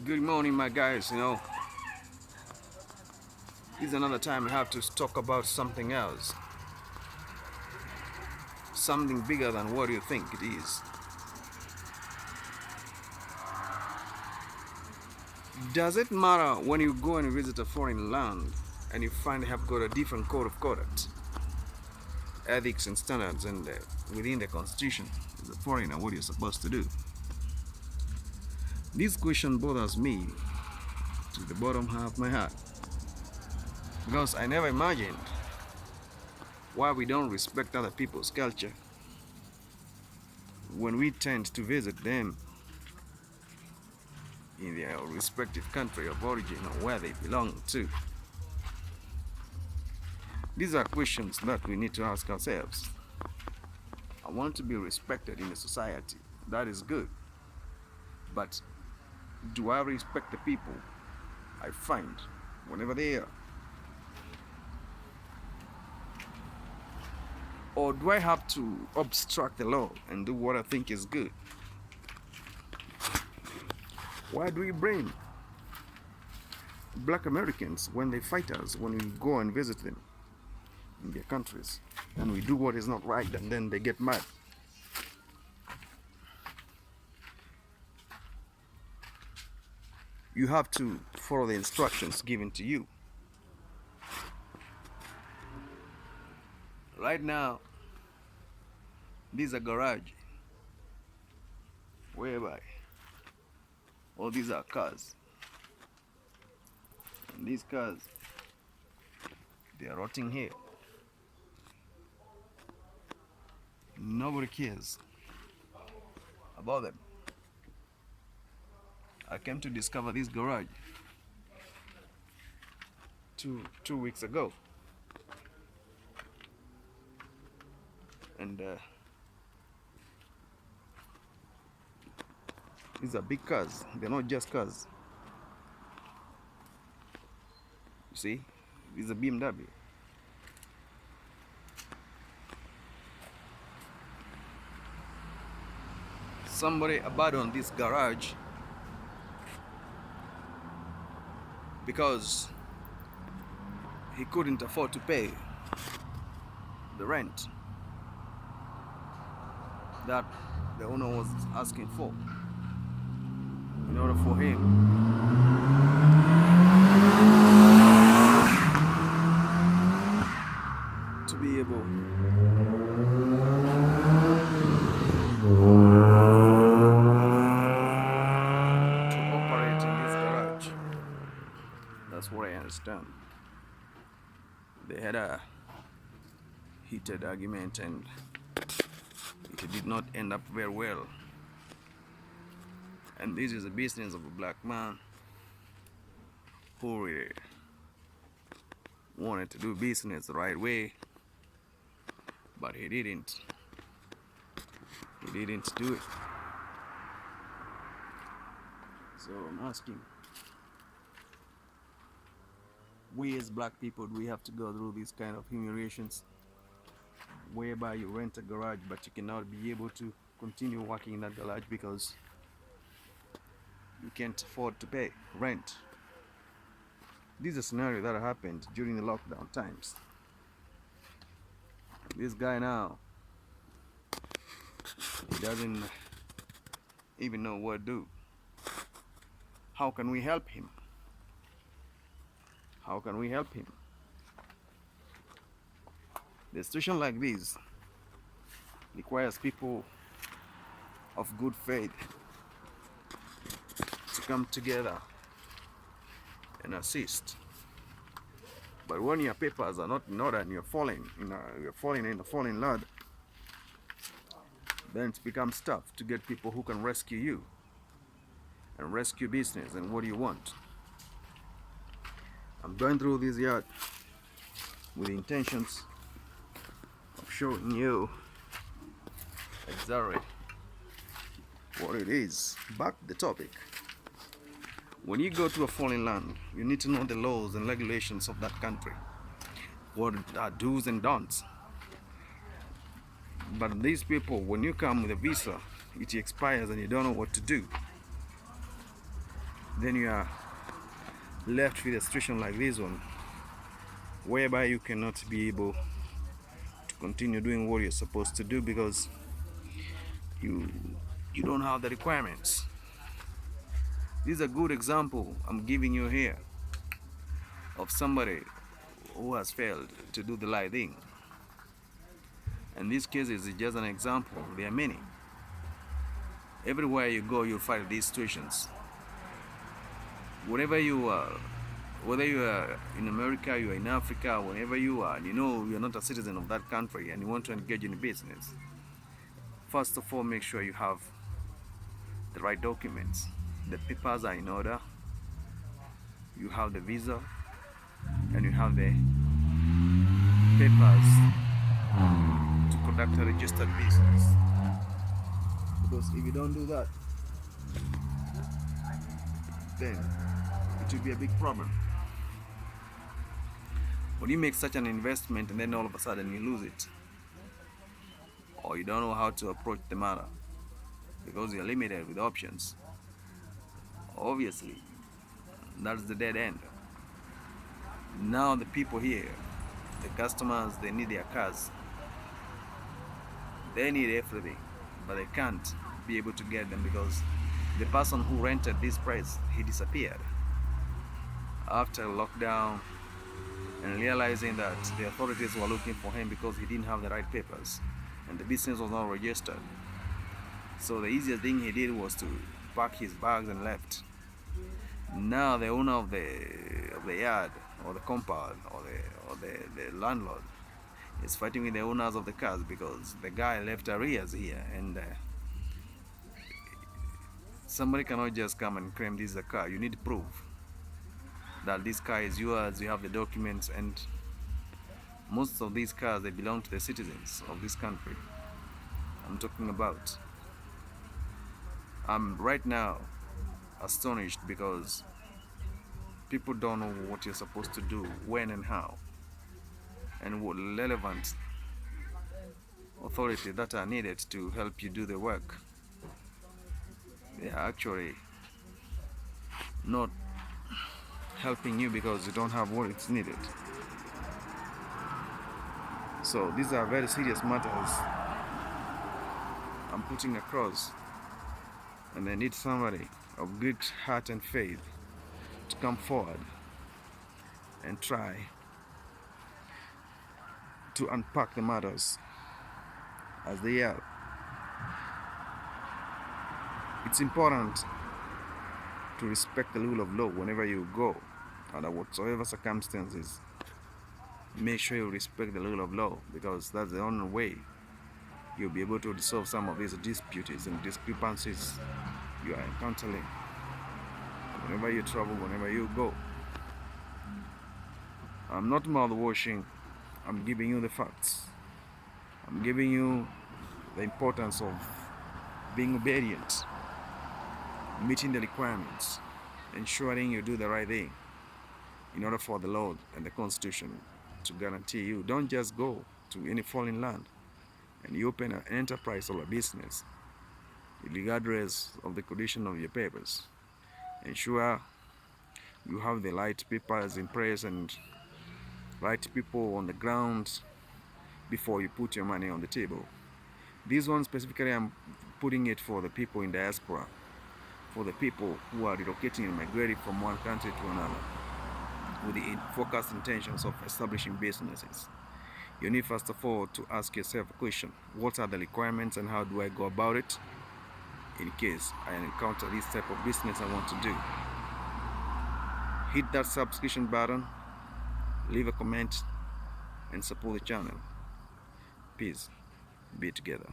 Good morning, my guys. This is another time we have to talk about something else, something bigger than what you think it is. Does it matter when you go and visit a foreign land and you find they have got a different code of conduct, ethics, and standards, and within the constitution, as a foreigner, what you're supposed to do? This question bothers me to the bottom half of my heart because I never imagined why we don't respect other people's culture when we tend to visit them in their respective country of origin or where they belong to. These are questions that we need to ask ourselves. I want to be respected in a society. That is good. But do I respect the people I find whenever they are? Or do I have to obstruct the law and do what I think is good? Why do we blame black Americans when they fight us when we go and visit them in their countries and we do what is not right and then they get mad? You have to follow the instructions given to you. Right now, this is a garage whereby all these are cars. And these cars, they are rotting here. Nobody cares about them. I came to discover this garage two weeks ago. And these are big cars. They're not just cars. You see, this is a BMW. Somebody abandoned this garage because he couldn't afford to pay the rent that the owner was asking for in order for him to be able to operate in this garage. That's what I understand. They had a heated argument and it did not end up very well. And this is the business of a black man who really wanted to do business the right way, but he didn't. He didn't do it. So I'm asking, we as black people, do we have to go through these kind of humiliations whereby you rent a garage but you cannot be able to continue working in that garage because you can't afford to pay rent? This is a scenario that happened during the lockdown times. This guy now, he doesn't even know what to do. How can we help him? How can we help him? The situation like this requires people of good faith to come together and assist. But when your papers are not in order and you're falling in a falling ladder, then it becomes tough to get people who can rescue you and rescue business. And what do you want? I'm going through this yard with the intentions of showing you exactly what it is. Back to the topic. When you go to a foreign land, you need to know the laws and regulations of that country, what are do's and don'ts. But these people, when you come with a visa, it expires and you don't know what to do. then you are left with a situation like this one, whereby you cannot be able to continue doing what you're supposed to do because you you don't have the requirements. This is a good example I'm giving you here of somebody who has failed to do the right thing. And this case is just an example. There are many. Everywhere you go, you'll find these situations. Wherever you are, whether you are in America, you are in Africa, wherever you are, and you know you're not a citizen of that country and you want to engage in business, first of all, make sure you have the right documents. The papers are in order. You have the visa and you have the papers to conduct a registered business. Because if you don't do that, then it will be a big problem. When you make such an investment and then all of a sudden you lose it, or you don't know how to approach the matter because you're limited with options, obviously that's the dead end. Now the people here, the customers, they need their cars, they need everything, but they can't be able to get them because the person who rented this place, he disappeared after lockdown, and realizing that the authorities were looking for him because he didn't have the right papers and the business was not registered. So the easiest thing he did was to pack his bags and left. Now the owner of the yard or the compound or the landlord is fighting with the owners of the cars because the guy left arrears here, and somebody cannot just come and claim this is a car. You need proof that this car is yours. You have the documents, and most of these cars, they belong to the citizens of this country I'm talking about. I'm right now astonished because people don't know what you're supposed to do, when and how, and what relevant authority that are needed to help you do the work. They are actually not helping you because you don't have what is needed. So these are very serious matters I'm putting across, and I need somebody of great heart and faith to come forward and try to unpack the matters as they are. It's important to respect the rule of law whenever you go, under whatsoever circumstances. Make sure you respect the rule of law, because that's the only way you'll be able to resolve some of these disputes and discrepancies you are encountering whenever you travel, whenever you go. I'm not mouth-washing. I'm giving you the facts. I'm giving you the importance of being obedient, meeting the requirements, ensuring you do the right thing in order for the Lord and the Constitution to guarantee you. Don't just go to any foreign land and you open an enterprise or a business regardless of the condition of your papers. Ensure you have the right papers in place and right people on the ground before you put your money on the table. This one specifically, I'm putting it for the people in diaspora, for the people who are relocating and migrating from one country to another with the focused intentions of establishing businesses. You need first of all to ask yourself a question: what are the requirements and how do I go about it in case I encounter this type of business I want to do? Hit that subscription button, leave a comment, and support the channel. Peace. Be together.